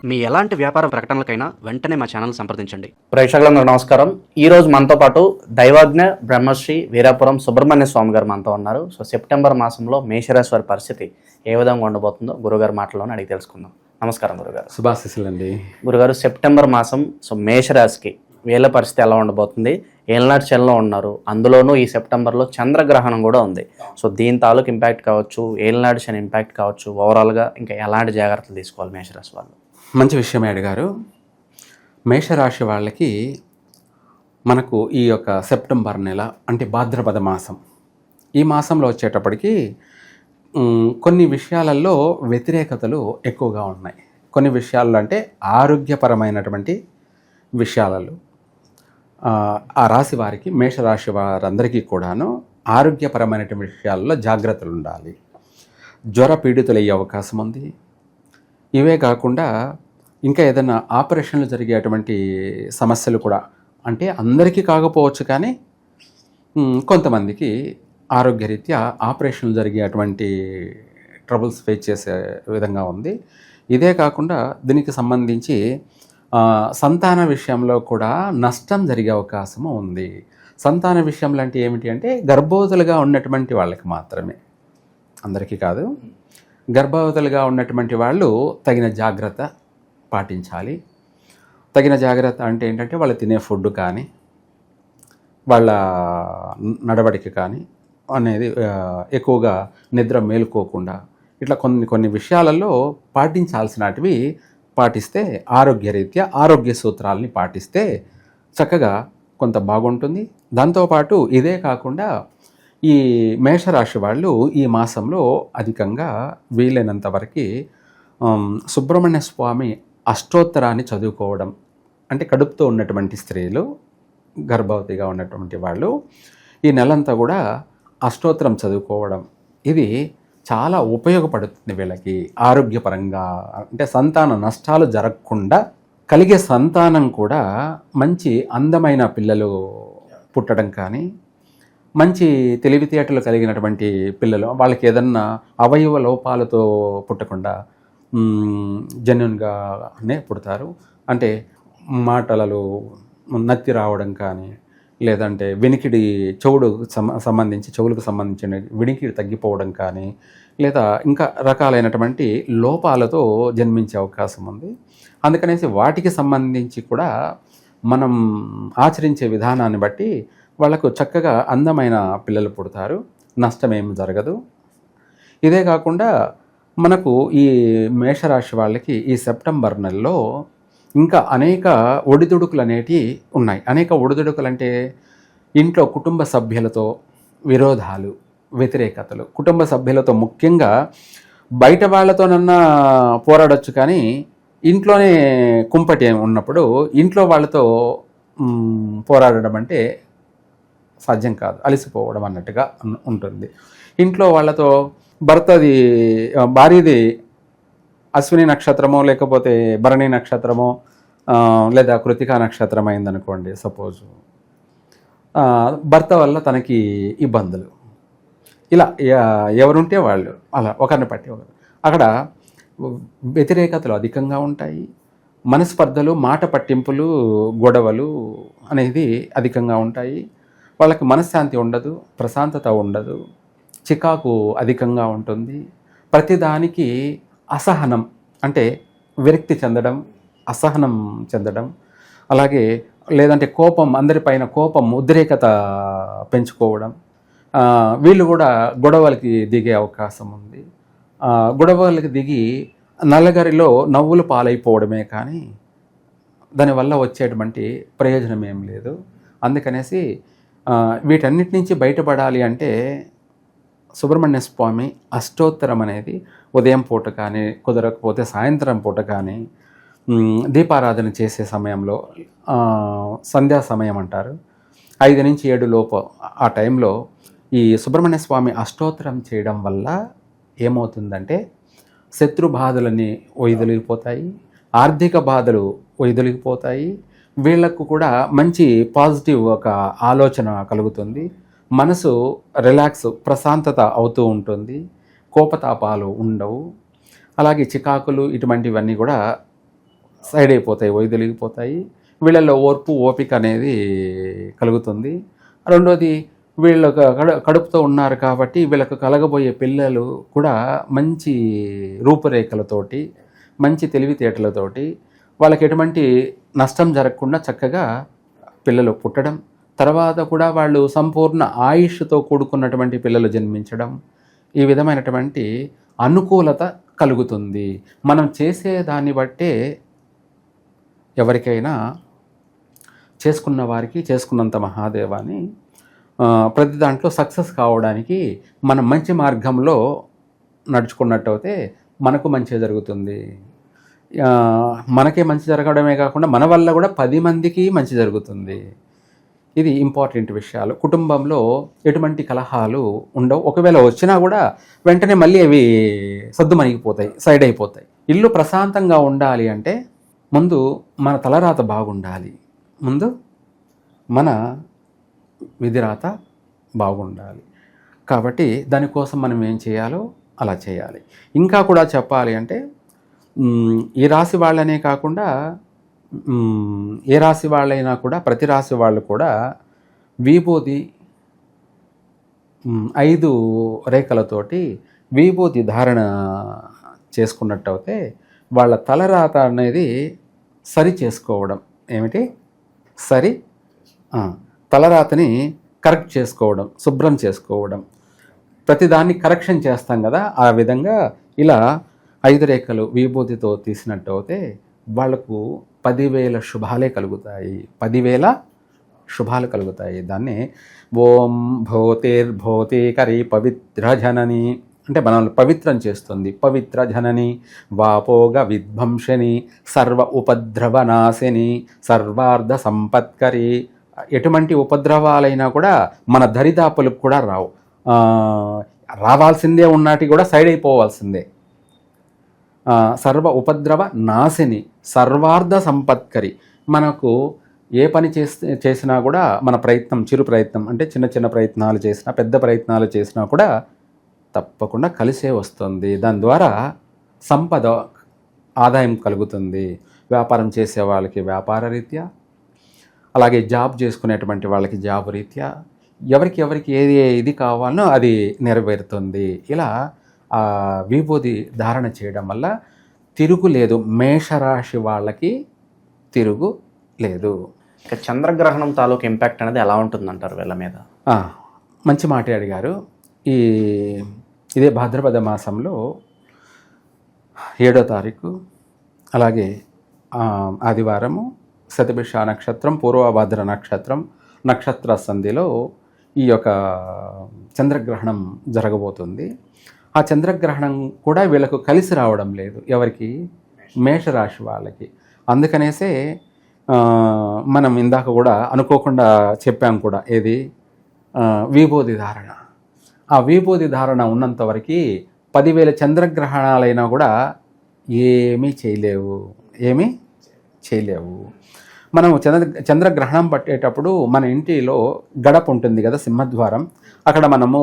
మీ ఎలాంటి వ్యాపార ప్రకటనలకైనా వెంటనే మా ఛానల్ సంప్రదించండి. ప్రేక్షకులందరూ నమస్కారం. ఈ రోజు మనతో పాటు దైవజ్ఞ బ్రహ్మశ్రీ వీరాపురం సుబ్రహ్మణ్య స్వామి గారు మనతో ఉన్నారు. సెప్టెంబర్ మాసంలో మేషరాశి వారి పరిస్థితి ఏ విధంగా ఉండబోతుందో గురుగారు మాటల్లోనే అడిగి తెలుసుకుందాం. నమస్కారం గురుగారు. శుభాశీస్సులండి. గురుగారు, సెప్టెంబర్ మాసం మేషరాశికి వీళ్ళ పరిస్థితి ఎలా ఉండబోతుంది? ఏళ్ళనాటి చలిలో ఉన్నారు, అందులోనూ ఈ సెప్టెంబర్లో చంద్రగ్రహణం కూడా ఉంది. దీని తాలూకు ఇంపాక్ట్ కావచ్చు, ఏళ్ళనాటి శని ఇంపాక్ట్ కావచ్చు, ఓవరాల్గా ఇంకా ఎలాంటి జాగ్రత్తలు తీసుకోవాలి మేషరాశి వాళ్ళు? మంచి విషయమే అడిగారు. మేషరాశి వాళ్ళకి మనకు ఈ యొక్క సెప్టెంబర్ నెల అంటే భాద్రపద మాసం, ఈ మాసంలో వచ్చేటప్పటికి కొన్ని విషయాలలో వ్యతిరేకతలు ఎక్కువగా ఉన్నాయి. కొన్ని విషయాల్లో అంటే ఆరోగ్యపరమైనటువంటి విషయాలలో ఆ రాశి వారికి, మేషరాశి వారందరికీ కూడాను ఆరోగ్యపరమైనటువంటి విషయాల్లో జాగ్రత్తలు ఉండాలి. జ్వర పీడితులు అయ్యే అవకాశం ఉంది. ఇవే కాకుండా ఇంకా ఏదైనా ఆపరేషన్లు జరిగేటువంటి సమస్యలు కూడా, అంటే అందరికీ కాకపోవచ్చు కానీ కొంతమందికి ఆరోగ్యరీత్యా ఆపరేషన్లు జరిగేటువంటి ట్రబుల్స్ ఫేస్ చేసే విధంగా ఉంది. ఇదే కాకుండా దీనికి సంబంధించి సంతాన విషయంలో కూడా నష్టం జరిగే అవకాశము ఉంది. సంతాన విషయంలో అంటే ఏమిటి అంటే గర్భవతులుగా ఉన్నటువంటి వాళ్ళకి మాత్రమే, అందరికీ కాదు. గర్భవతులుగా ఉన్నటువంటి వాళ్ళు తగిన జాగ్రత్త పాటించాలి. తగిన జాగ్రత్త అంటే ఏంటంటే వాళ్ళు తినే ఫుడ్ కానీ, వాళ్ళ నడవడిక కానీ అనేది ఎక్కువగా నిద్ర మేలుకోకుండా ఇట్లా కొన్ని విషయాలలో పాటించాల్సినటివి పాటిస్తే, ఆరోగ్యరీత్యా ఆరోగ్య సూత్రాలని పాటిస్తే చక్కగా కొంత బాగుంటుంది. దాంతోపాటు ఇదే కాకుండా ఈ మేషరాశి వాళ్ళు ఈ మాసంలో అధికంగా వీలైనంత వరకు సుబ్రహ్మణ్య స్వామి అష్టోత్తరాన్ని చదువుకోవడం, అంటే కడుపుతో ఉన్నటువంటి స్త్రీలు, గర్భవతిగా ఉన్నటువంటి వాళ్ళు ఈ నెలంతా కూడా అష్టోత్తరం చదువుకోవడం, ఇది చాలా ఉపయోగపడుతుంది వీళ్ళకి ఆరోగ్యపరంగా. అంటే సంతాన నష్టాలు జరగకుండా, కలిగే సంతానం కూడా మంచి అందమైన పిల్లలు పుట్టడం కానీ, మంచి తెలివితేటలు కలిగినటువంటి పిల్లలు, వాళ్ళకి ఏదన్నా అవయవ లోపాలతో పుట్టకుండా జెన్యున్గానే పుడతారు. అంటే మాటలలో నత్తి రావడం కానీ, లేదంటే వినికిడి చెవులకు సంబంధించిన వినికిడి తగ్గిపోవడం కానీ, లేదా ఇంకా రకాలైనటువంటి లోపాలతో జన్మించే అవకాశం ఉంది. అందుకనేసి వాటికి సంబంధించి కూడా మనం ఆచరించే విధానాన్ని బట్టి వాళ్ళకు చక్కగా అందమైన పిల్లలు పుడతారు, నష్టమేమి జరగదు. ఇదే కాకుండా మనకు ఈ మేషరాశి వాళ్ళకి ఈ సెప్టెంబర్ నెలలో ఇంకా అనేక ఒడిదుడుకులు అనేటివి ఉన్నాయి. అనేక ఒడిదుడుకులు అంటే ఇంట్లో కుటుంబ సభ్యులతో విరోధాలు, వ్యతిరేకతలు. కుటుంబ సభ్యులతో ముఖ్యంగా బయట వాళ్ళతోనన్నా పోరాడొచ్చు కానీ ఇంట్లోనే కుంపటి ఉన్నప్పుడు ఇంట్లో వాళ్ళతో పోరాడడం అంటే సాధ్యం కాదు, అలసిపోవడం అన్నట్టుగా ఉంటుంది. ఇంట్లో వాళ్ళతో భార్యది అశ్విని నక్షత్రమో లేకపోతే భరణి నక్షత్రమో లేదా కృతికా నక్షత్రం అయిందనుకోండి సపోజు, భర్త వల్ల తనకి ఇబ్బందులు, ఇలా ఎవరుంటే వాళ్ళు అలా ఒకరిని పట్టి ఒకరు, అక్కడ వ్యతిరేకతలు అధికంగా ఉంటాయి. మనస్పర్ధలు, మాట పట్టింపులు, గొడవలు అనేది అధికంగా ఉంటాయి. వాళ్ళకి మనశ్శాంతి ఉండదు, ప్రశాంతత ఉండదు, చికాకు అధికంగా ఉంటుంది. ప్రతిదానికి అసహనం, అంటే విరక్తి చెందడం, అసహనం చెందడం, అలాగే లేదంటే కోపం, అందరిపైన కోపం, ఉద్రేకత పెంచుకోవడం. వీళ్ళు కూడా గొడవలకి దిగే అవకాశం ఉంది. గొడవలకి దిగి నల్లగరిలో నవ్వులు పాలైపోవడమే కానీ దానివల్ల వచ్చేటువంటి ప్రయోజనం ఏం లేదు. అందుకనేసి వీటన్నిటి నుంచి బయటపడాలి అంటే సుబ్రహ్మణ్య స్వామి అష్టోత్తరం అనేది ఉదయం పూట కానీ, కుదరకపోతే సాయంత్రం పూట కానీ, దీపారాధన చేసే సమయంలో, సంధ్యా సమయం అంటారు, 5 నుంచి 7 లోపు ఆ టైంలో ఈ సుబ్రహ్మణ్య స్వామి అష్టోత్తరం చేయడం వల్ల ఏమవుతుందంటే శత్రు బాధలన్నీ వైదొలిగిపోతాయి, ఆర్థిక బాధలు వైదొలిగిపోతాయి. వీళ్లకు కూడా మంచి పాజిటివ్ ఒక ఆలోచన కలుగుతుంది. మనసు రిలాక్స్, ప్రశాంతత అవుతూ ఉంటుంది. కోపతాపాలు ఉండవు. అలాగే చికాకులు ఇటువంటివన్నీ కూడా సైడ్ అయిపోతాయి, వైదొలిగిపోతాయి. వీళ్ళల్లో ఓర్పు ఓపిక అనేది కలుగుతుంది. రెండోది వీళ్ళకు కడుపుతో ఉన్నారు కాబట్టి వీళ్ళకు కలగబోయే పిల్లలు కూడా మంచి రూపురేఖలతోటి, మంచి తెలివితేటలతోటి, వాళ్ళకి ఎటువంటి నష్టం జరగకుండా చక్కగా పిల్లలు పుట్టడం, తర్వాత కూడా వాళ్ళు సంపూర్ణ ఆయుష్తో కూడుకున్నటువంటి పిల్లలు జన్మించడం, ఈ విధమైనటువంటి అనుకూలత కలుగుతుంది. మనం చేసే దాన్ని బట్టే ఎవరికైనా చేసుకున్న వారికి చేసుకున్నంత మహాదేవాన్ని ప్రతి దాంట్లో సక్సెస్ కావడానికి మనం మంచి మార్గంలో నడుచుకున్నట్టయితే మనకు మంచి జరుగుతుంది. మనకే మంచి జరగడమే కాకుండా మన వల్ల కూడా 10 మందికి మంచి జరుగుతుంది. ఇది ఇంపార్టెంట్ విషయాలు. కుటుంబంలో ఎటువంటి కలహాలు ఉండవు. ఒకవేళ వచ్చినా కూడా వెంటనే మళ్ళీ అవి సద్దుమణిగిపోతాయి, సైడ్ అయిపోతాయి. ఇల్లు ప్రశాంతంగా ఉండాలి అంటే ముందు మన తలరాత బాగుండాలి, ముందు మన విధిరాత బాగుండాలి. కాబట్టి దానికోసం మనం ఏం చేయాలో అలా చేయాలి. ఇంకా కూడా చెప్పాలి అంటే ఈ రాశి వాళ్ళనే కాకుండా ఏ రాశి వాళ్ళైనా కూడా ప్రతి రాశి వాళ్ళు కూడా విభూది 5 రేఖలతోటి విభూతి ధారణ చేసుకున్నట్టయితే వాళ్ళ తలరాత అనేది సరి చేసుకోవడం. ఏమిటి సరి? తలరాతని కరెక్ట్ చేసుకోవడం, శుభ్రం చేసుకోవడం, ప్రతిదాన్ని కరెక్షన్ చేస్తాం కదా, ఆ విధంగా ఇలా 5 రేఖలు విభూతితో తీసినట్టయితే వాళ్లకు 10,000 శుభాలే కలుగుతాయి. 10,000 శుభాలు కలుగుతాయి. దాన్ని ఓం భౌతిర్భౌతికరి పవిత్ర జనని అంటే మనల్ని పవిత్రం చేస్తుంది. పవిత్ర జనని వాపోగ విధ్వంసని సర్వ ఉపద్రవనాశిని సర్వార్థ సంపత్కరి. ఎటువంటి ఉపద్రవాలైనా కూడా మన దరిదాపులకు కూడా రావు. రావాల్సిందే ఉన్నటి కూడా సైడ్ అయిపోవాల్సిందే. సర్వ ఉపద్రవ నాశిని సర్వార్థ సంపత్కరి. మనకు ఏ పని చేసినా కూడా మన ప్రయత్నం, చిరు ప్రయత్నం అంటే చిన్న చిన్న ప్రయత్నాలు చేసినా, పెద్ద ప్రయత్నాలు చేసినా కూడా తప్పకుండా కలిసే వస్తుంది. దాని ద్వారా సంపద, ఆదాయం కలుగుతుంది. వ్యాపారం చేసే వాళ్ళకి వ్యాపార రీత్యా, అలాగే జాబ్ చేసుకునేటువంటి వాళ్ళకి జాబ్ రీత్యా, ఎవరికి ఏది కావాలనో అది నెరవేరుతుంది. ఇలా విభూది ధారణ చేయడం వల్ల తిరుగులేదు. మేషరాశి వాళ్ళకి తిరుగు లేదు. ఇక చంద్రగ్రహణం తాలూకు ఇంపాక్ట్ అనేది ఎలా ఉంటుందంటారు వీళ్ళ మీద? మంచి మాట అడిగారు. ఇదే భాద్రపద మాసంలో 7వ తారీఖు, అలాగే ఆదివారము, శతభిష నక్షత్రం, పూర్వభాద్ర నక్షత్రం, నక్షత్ర సంధిలో ఈ యొక్క చంద్రగ్రహణం జరగబోతుంది. ఆ చంద్రగ్రహణం కూడా వీళ్ళకు కలిసి రావడం లేదు. ఎవరికి? మేషరాశి వాళ్ళకి. అందుకనేసే మనం ఇందాక కూడా అనుకోకుండా చెప్పాం కూడా, ఏది? విభూది ధారణ. ఆ విభూది ధారణ ఉన్నంత వరకు 10,000 చంద్రగ్రహణాలైనా కూడా ఏమీ చేయలేవు. మనం చంద్రగ్రహణం పట్టేటప్పుడు మన ఇంటిలో గడప ఉంటుంది కదా, సింహద్వారం, అక్కడ మనము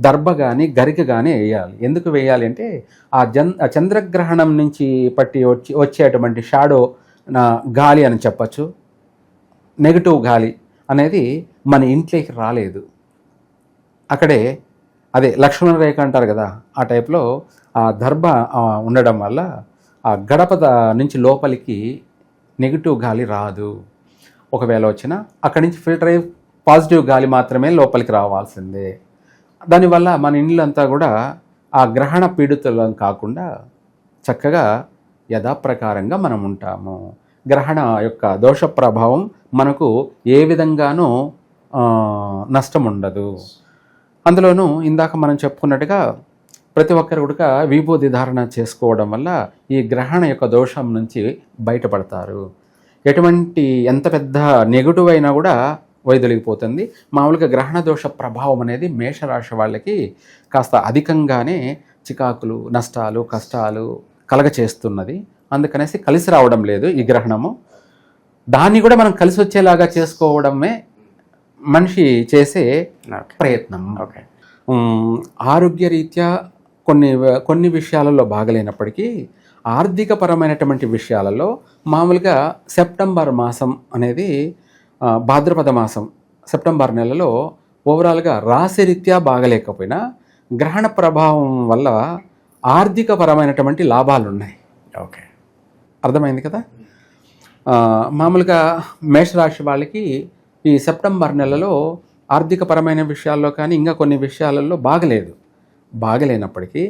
దర్భ కానీ గరిక కానీ వేయాలి. ఎందుకు వేయాలి అంటే ఆ చంద్రగ్రహణం నుంచి వచ్చేటువంటి షాడో గాలి అని చెప్పచ్చు, నెగిటివ్ గాలి అనేది మన ఇంట్లోకి రాలేదు. అక్కడే అదే లక్ష్మణ రేఖ అంటారు కదా, ఆ టైప్లో ఆ దర్భ ఉండడం వల్ల ఆ గడప నుంచి లోపలికి నెగిటివ్ గాలి రాదు. ఒకవేళ వచ్చినా అక్కడి నుంచి ఫిల్టర్ అయ్యి పాజిటివ్ గాలి మాత్రమే లోపలికి రావాల్సిందే. దానివల్ల మన ఇళ్ళంతా కూడా ఆ గ్రహణ పీడితులం కాకుండా చక్కగా యథాప్రకారంగా మనం ఉంటాము. గ్రహణ యొక్క దోష ప్రభావం మనకు ఏ విధంగానూ నష్టం ఉండదు. అందులోనూ ఇందాక మనం చెప్పుకున్నట్టుగా ప్రతి ఒక్కరు కూడా విభూది ధారణ చేసుకోవడం వల్ల ఈ గ్రహణ యొక్క దోషం నుంచి బయటపడతారు. ఎంత పెద్ద నెగిటివ్ అయినా కూడా వైదొలిగిపోతుంది. మామూలుగా గ్రహణ దోష ప్రభావం అనేది మేషరాశి వాళ్ళకి కాస్త అధికంగానే చికాకులు, నష్టాలు, కష్టాలు కలగచేస్తున్నది. అందుకనేసి కలిసి రావడం లేదు ఈ గ్రహణము. దాన్ని కూడా మనం కలిసి వచ్చేలాగా చేసుకోవడమే మనిషి చేసే ప్రయత్నం. ఆరోగ్యరీత్యా కొన్ని విషయాలలో బాగలేనప్పటికీ ఆర్థికపరమైనటువంటి విషయాలలో మామూలుగా సెప్టెంబర్ మాసం అనేది భాద్రపద మాసం సెప్టెంబర్ నెలలో ఓవరాల్గా రాశిరీత్యా బాగలేకపోయినా గ్రహణ ప్రభావం వల్ల ఆర్థికపరమైనటువంటి లాభాలు ఉన్నాయి. ఓకే, అర్థమైంది కదా. మామూలుగా మేషరాశి వాళ్ళకి ఈ సెప్టెంబర్ నెలలో ఆర్థికపరమైన విషయాల్లో కానీ ఇంకా కొన్ని విషయాలలో బాగలేనప్పటికీ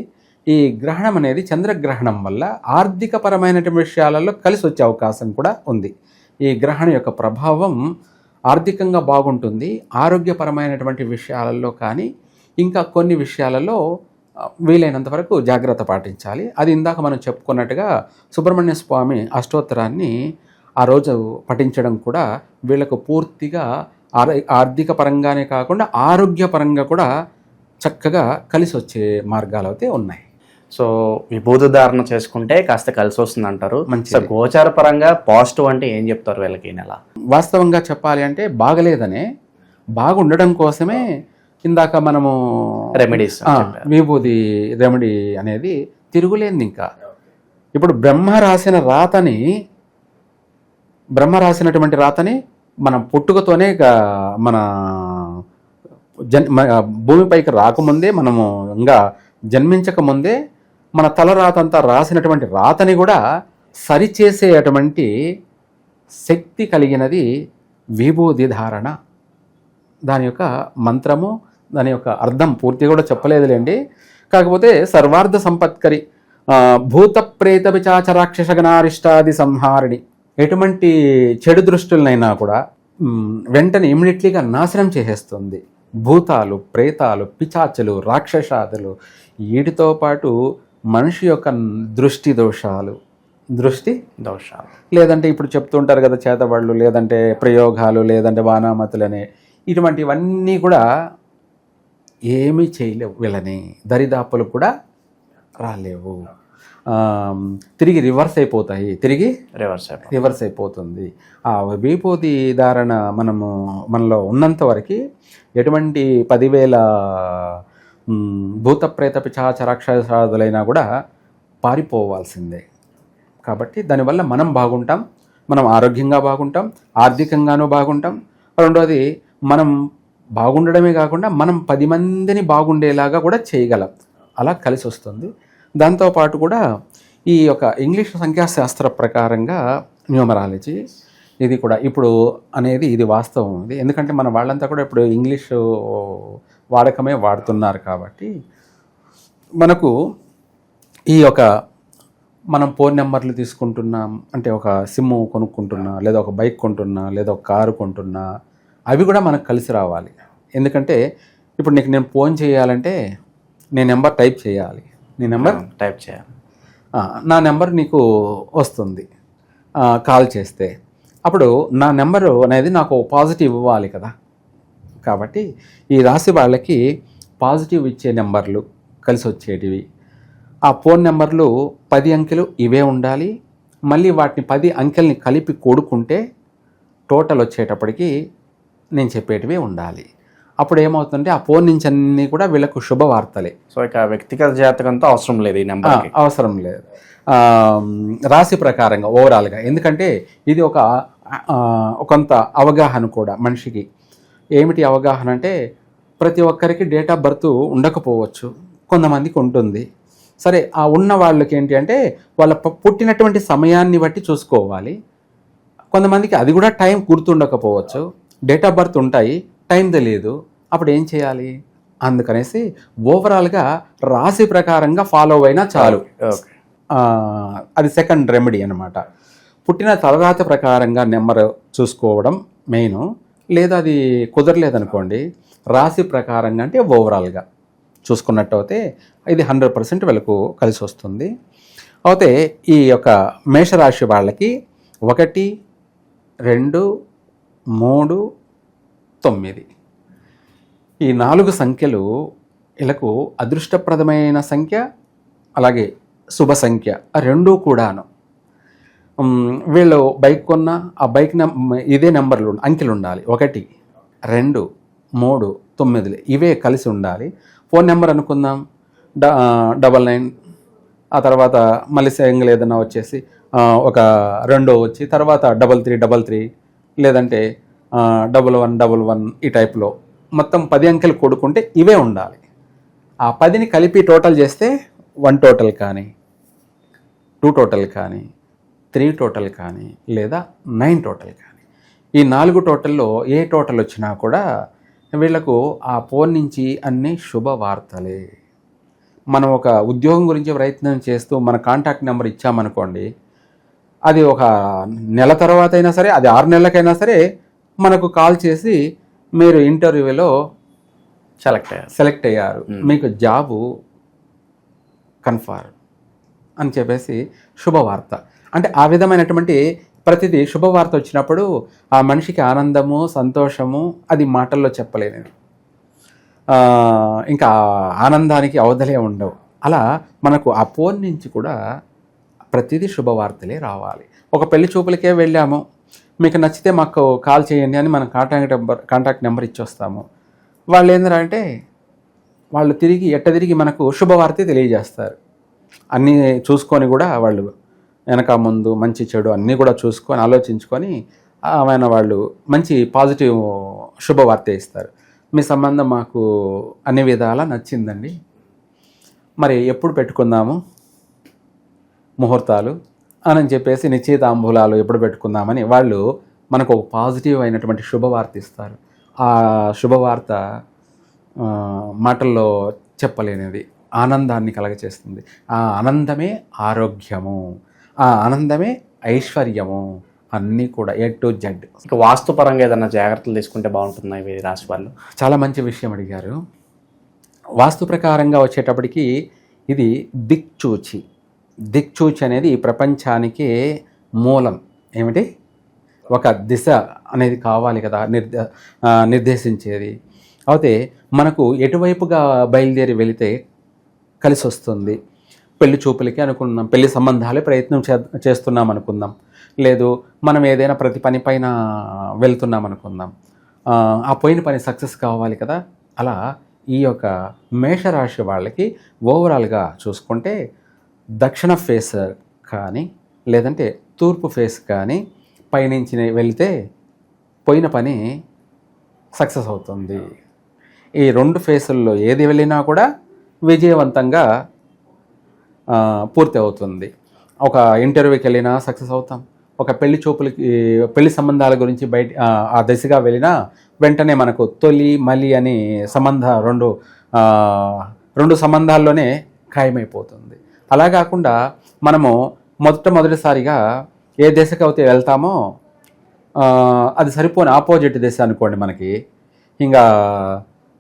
ఈ గ్రహణం అనేది చంద్రగ్రహణం వల్ల ఆర్థికపరమైనటువంటి విషయాలలో కలిసి వచ్చే అవకాశం కూడా ఉంది. ఈ గ్రహణం యొక్క ప్రభావం ఆర్థికంగా బాగుంటుంది. ఆరోగ్యపరమైనటువంటి విషయాలలో కానీ ఇంకా కొన్ని విషయాలలో వీలైనంత వరకు జాగ్రత్త పాటించాలి. అది ఇందాక మనం చెప్పుకున్నట్టుగా సుబ్రహ్మణ్య స్వామి అష్టోత్తరాన్ని ఆ రోజు పఠించడం కూడా వీళ్ళకు పూర్తిగా ఆర్థిక పరంగానే కాకుండా ఆరోగ్యపరంగా కూడా చక్కగా కలిసి వచ్చే మార్గాలు అయితే ఉన్నాయి. సో విభూతి ధారణ చేసుకుంటే కాస్త కలిసి వస్తుంది అంటారు. మంచిది. సో గోచార పరంగా పాజిటివ్ అంటే ఏం చెప్తారు వీళ్ళకి ఈ నెల? వాస్తవంగా చెప్పాలి అంటే బాగలేదనే బాగుండడం కోసమే ఇందాక మనము రెమెడీస్ విభూది రెమెడీ అనేది తిరుగులేంది. ఇంకా ఇప్పుడు బ్రహ్మ రాసినటువంటి రాతని మనం పుట్టుకతోనే మన భూమిపైకి రాకముందే, మనము ఇంకా జన్మించక ముందే మన తలరాతంతా రాసినటువంటి రాతని కూడా సరిచేసేటువంటి శక్తి కలిగినది విభూది ధారణ. దాని యొక్క మంత్రము, దాని యొక్క అర్థం పూర్తిగా కూడా చెప్పలేదులేండి. కాకపోతే సర్వార్థ సంపత్కరి, భూత ప్రేత పిశాచ రాక్షస గణారిష్టాది సంహారిణి, ఎటువంటి చెడు దృష్టులనైనా కూడా వెంటనే ఇమ్మీడియట్లీగా నాశనం చేసేస్తుంది. భూతాలు, ప్రేతాలు, పిశాచులు, రాక్షసాదులు, వీటితో పాటు మనిషి యొక్క దృష్టి దోషాలు లేదంటే ఇప్పుడు చెప్తుంటారు కదా చేతబడులు, లేదంటే ప్రయోగాలు, లేదంటే వానామతులనే, ఇటువంటివన్నీ కూడా ఏమీ చేయలేవు. వీళ్ళని దరిదాపులు కూడా రాలేవు. తిరిగి రివర్స్ అయిపోతాయి. రివర్స్ అయిపోతుంది. ఆ విభూతి ధారణ మనలో ఉన్నంత వరకు ఎటువంటి 10,000 భూత ప్రేత పిశాచ రాక్షసాదులైనా కూడా పారిపోవాల్సిందే. కాబట్టి దానివల్ల మనం బాగుంటాం, మనం ఆరోగ్యంగా బాగుంటాం, ఆర్థికంగానూ బాగుంటాం. రెండోది మనం బాగుండడమే కాకుండా మనం 10 మందిని బాగుండేలాగా కూడా చేయగలం. అలా కలిసి వస్తుంది. దాంతోపాటు కూడా ఈ యొక్క ఇంగ్లీష్ సంఖ్యాశాస్త్ర ప్రకారంగా న్యూమరాలజీ ఇది కూడా ఇప్పుడు అనేది ఇది వాస్తవం. ఇది ఎందుకంటే మన వాళ్ళంతా కూడా ఇప్పుడు ఇంగ్లీషు వాడకమే వాడుతున్నారు. కాబట్టి మనకు ఈ యొక్క మనం ఫోన్ నెంబర్లు తీసుకుంటున్నాం అంటే, ఒక సిమ్ కొనుక్కుంటున్నా, లేదా ఒక బైక్ కొంటున్నా, లేదా ఒక కారు కొంటున్నా, అవి కూడా మనకు కలిసి రావాలి. ఎందుకంటే ఇప్పుడు నీకు నేను ఫోన్ చేయాలంటే నీ నెంబర్ టైప్ చేయాలి. నా నెంబర్ నీకు వస్తుంది కాల్ చేస్తే. అప్పుడు నా నెంబరు అనేది నాకు పాజిటివ్ ఇవ్వాలి కదా. కాబట్టి ఈ రాశి వాళ్ళకి పాజిటివ్ ఇచ్చే నెంబర్లు కలిసి వచ్చేటివి. ఆ ఫోన్ నెంబర్లు 10 అంకెలు ఇవే ఉండాలి. మళ్ళీ వాటిని 10 అంకెల్ని కలిపి కూడుకుంటే టోటల్ వచ్చేటప్పటికి నేను చెప్పేటివే ఉండాలి. అప్పుడు ఏమవుతుందంటే ఆ ఫోన్ నుంచి అన్నీ కూడా వీళ్ళకు శుభవార్తలే. సో ఇక వ్యక్తిగత జాతకంతో అవసరం లేదు, ఈ నెంబర్ అవసరం లేదు. రాశి ప్రకారంగా ఓవరాల్గా, ఎందుకంటే ఇది కొంత అవగాహన కూడా మనిషికి. ఏమిటి అవగాహన అంటే, ప్రతి ఒక్కరికి డేట్ ఆఫ్ బర్త్ ఉండకపోవచ్చు, కొంతమందికి ఉంటుంది. సరే, ఆ ఉన్న వాళ్ళకి ఏంటి అంటే వాళ్ళ పుట్టినటువంటి సమయాన్ని బట్టి చూసుకోవాలి. కొంతమందికి అది కూడా టైం గుర్తుండకపోవచ్చు, డేట్ ఆఫ్ బర్త్ ఉంటాయి, టైం తెలియదు. అప్పుడు ఏం చేయాలి? అందుకనేసి ఓవరాల్గా రాశి ప్రకారంగా ఫాలో అయినా చాలు. అది సెకండ్ రెమెడీ అనమాట. పుట్టిన తలరాత ప్రకారంగా నెంబర్ చూసుకోవడం మెయిన్. లేదా అది కుదరలేదనుకోండి, రాశి ప్రకారంగా అంటే ఓవరాల్గా చూసుకున్నట్టు అయితే ఇది 100% వీళ్ళకు కలిసి వస్తుంది. అయితే ఈ యొక్క మేషరాశి వాళ్ళకి 1, 2, 3, 9 ఈ 4 సంఖ్యలు వీళ్ళకు అదృష్టప్రదమైన సంఖ్య, అలాగే శుభ సంఖ్య. ఆ రెండూ కూడాను వీళ్ళు బైక్ కొన్న ఆ బైక్ ఇదే నెంబర్లు అంకెలు ఉండాలి. 1, 2, 3, 9 ఇవే కలిసి ఉండాలి. ఫోన్ నెంబర్ అనుకుందాం 99 ఆ తర్వాత మళ్ళీ సింగిల్ ఏదైనా వచ్చేసి ఒక 2 వచ్చి తర్వాత 3333 లేదంటే 1111 ఈ టైప్లో మొత్తం 10 అంకెలు కూడుకుంటే ఇవే ఉండాలి. ఆ 10ని కలిపి టోటల్ చేస్తే 1 టోటల్ కానీ 2 టోటల్ కానీ 3 టోటల్ కానీ లేదా 9 టోటల్ కానీ ఈ 4 టోటల్లో ఏ టోటల్ వచ్చినా కూడా వీళ్లకు ఆ ఫోన్ నుంచి అన్ని శుభవార్తలే. మనం ఒక ఉద్యోగం గురించి ప్రయత్నం చేస్తూ మన కాంటాక్ట్ నెంబర్ ఇచ్చామనుకోండి, అది ఒక నెల తర్వాత అయినా సరే, అది 6 నెలలకైనా సరే మనకు కాల్ చేసి మీరు ఇంటర్వ్యూలో సెలెక్ట్ అయ్యారు, మీకు జాబు కన్ఫర్మ్ అని చెప్పేసి శుభవార్త. అంటే ఆ విధమైనటువంటి ప్రతిదీ శుభవార్త వచ్చినప్పుడు ఆ మనిషికి ఆనందము, సంతోషము అది మాటల్లో చెప్పలేనిది. ఇంకా ఆనందానికి అవధలే ఉండవు. అలా మనకు ఆ ఫోన్ నుంచి కూడా ప్రతిదీ శుభవార్తలే రావాలి. ఒక పెళ్లి చూపులకే వెళ్ళాము, మీకు నచ్చితే మాకు కాల్ చేయండి అని మనం కాంటాక్ట్ నెంబర్ ఇచ్చొస్తాము. వాళ్ళు ఏంటంటే వాళ్ళు తిరిగి మనకు శుభవార్త తెలియజేస్తారు. అన్నీ చూసుకొని కూడా వాళ్ళు వెనక ముందు మంచి చెడు అన్నీ కూడా చూసుకొని ఆలోచించుకొని ఆయన వాళ్ళు మంచి పాజిటివ్ శుభవార్త ఇస్తారు. మీ సంబంధం మాకు అన్ని విధాలా నచ్చిందండి, మరి ఎప్పుడు పెట్టుకుందాము ముహూర్తాలు అని చెప్పేసి నిశ్చితాంబూలాలు ఎప్పుడు పెట్టుకుందామని వాళ్ళు మనకు ఒక పాజిటివ్ అయినటువంటి శుభవార్త ఇస్తారు. ఆ శుభవార్త మాటల్లో చెప్పలేనిది, ఆనందాన్ని కలగచేస్తుంది. ఆ ఆనందమే ఆరోగ్యము, ఆ ఆనందమే ఐశ్వర్యము, అన్నీ కూడా A to Z. ఇక వాస్తుపరంగా ఏదైనా జాగ్రత్తలు తీసుకుంటే బాగుంటుంది ఇవి రాశి వాళ్ళు? చాలా మంచి విషయం అడిగారు. వాస్తు ప్రకారంగా వచ్చేటప్పటికి ఇది దిక్చూచి అనేది ఈ ప్రపంచానికి మూలం. ఏమిటి? ఒక దిశ అనేది కావాలి కదా, నిర్దేశించేది. అయితే మనకు ఎటువైపుగా బయలుదేరి వెళితే కలిసి వస్తుంది. పెళ్లి చూపులకి అనుకున్నాం, పెళ్లి సంబంధాలే ప్రయత్నం చేస్తున్నాం అనుకుందాం, లేదు మనం ఏదైనా ప్రతి పని పైన వెళ్తున్నాం అనుకుందాం, ఆ పోయిన పని సక్సెస్ కావాలి కదా. అలా ఈ యొక్క మేషరాశి వాళ్ళకి ఓవరాల్గా చూసుకుంటే దక్షిణ ఫేస్ కానీ లేదంటే తూర్పు ఫేస్ కానీ పైనుంచి వెళితే పోయిన పని సక్సెస్ అవుతుంది. ఈ 2 ఫేసుల్లో ఏది వెళ్ళినా కూడా విజయవంతంగా పూర్తి అవుతుంది. ఒక ఇంటర్వ్యూకి వెళ్ళినా సక్సెస్ అవుతాం, ఒక పెళ్లి చూపులకి పెళ్లి సంబంధాల గురించి బయట ఆ దిశగా వెళ్ళినా వెంటనే మనకు తొలి మలి అని రెండు సంబంధాల్లోనే ఖాయమైపోతుంది. అలా కాకుండా మనము మొదటిసారిగా ఏ దిశకు అయితే వెళ్తామో అది సరిపోని ఆపోజిట్ దిశ అనుకోండి, మనకి ఇంకా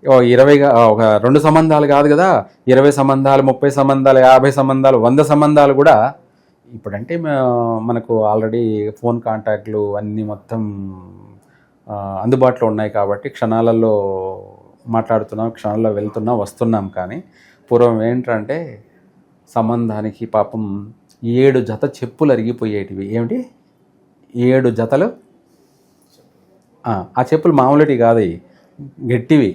20 ఒక 2 సంబంధాలు కాదు కదా, 20 సంబంధాలు, 30 సంబంధాలు, 50 సంబంధాలు, 100 సంబంధాలు కూడా ఇప్పుడంటే మనకు ఆల్రెడీ ఫోన్ కాంటాక్ట్లు అన్నీ మొత్తం అందుబాటులో ఉన్నాయి కాబట్టి క్షణాలలో మాట్లాడుతున్నాం, క్షణాల్లో వెళ్తున్నాం, వస్తున్నాం. కానీ పూర్వం ఏంటంటే సంబంధానికి పాపం 7 జత చెప్పులు అరిగిపోయేటివి. ఏమిటి? 7 జతలు. ఆ చెప్పులు మామూలుటి కాదు, గట్టివి.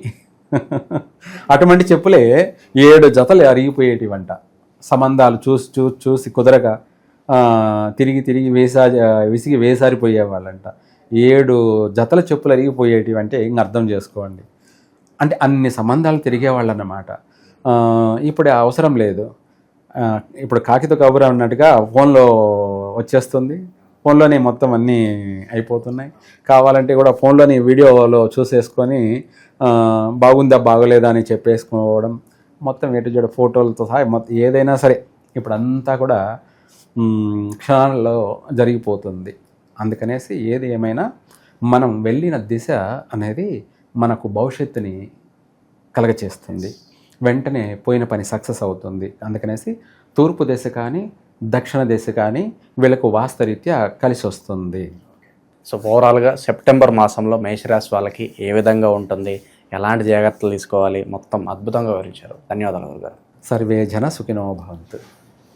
అటువంటి చెప్పులే 7 జతలు అరిగిపోయేటివంట. సంబంధాలు చూసి కుదరగా తిరిగి విసిగి వేసారిపోయేవాళ్ళంట. 7 జతల చెప్పులు అరిగిపోయేటివి అంటే ఇంక అర్థం చేసుకోండి. అంటే అన్ని సంబంధాలు తిరిగేవాళ్ళు అన్నమాట. ఇప్పుడు అవసరం లేదు. ఇప్పుడు కాకితో కబురు అన్నట్టుగా ఫోన్లో వచ్చేస్తుంది, ఫోన్లోనే మొత్తం అన్నీ అయిపోతున్నాయి. కావాలంటే కూడా ఫోన్లోని వీడియోలో చూసేసుకొని బాగుందా బాగోలేదా అని చెప్పేసుకోవడం, మొత్తం ఎటు చూడ ఫోటోలతో సహా మొత్తం ఏదైనా సరే ఇప్పుడు అంతా కూడా క్షణాల్లో జరిగిపోతుంది. అందుకనేసి ఏది ఏమైనా మనం వెళ్ళిన దిశ అనేది మనకు భవిష్యత్తుని కలగచేస్తుంది, వెంటనే పోయిన పని సక్సెస్ అవుతుంది. అందుకనేసి తూర్పు దిశ కానీ దక్షిణ దిశ కానీ వీళ్ళకు వాస్తరీత్యా కలిసి వస్తుంది. సో ఓవరాల్గా సెప్టెంబర్ మాసంలో మేషరాశి వాళ్ళకి ఏ విధంగా ఉంటుంది, ఎలాంటి జాగ్రత్తలు తీసుకోవాలి, మొత్తం అద్భుతంగా వివరించారు. ధన్యవాదాలు గురుగారు. సర్వే జన సుఖినో భవంతు.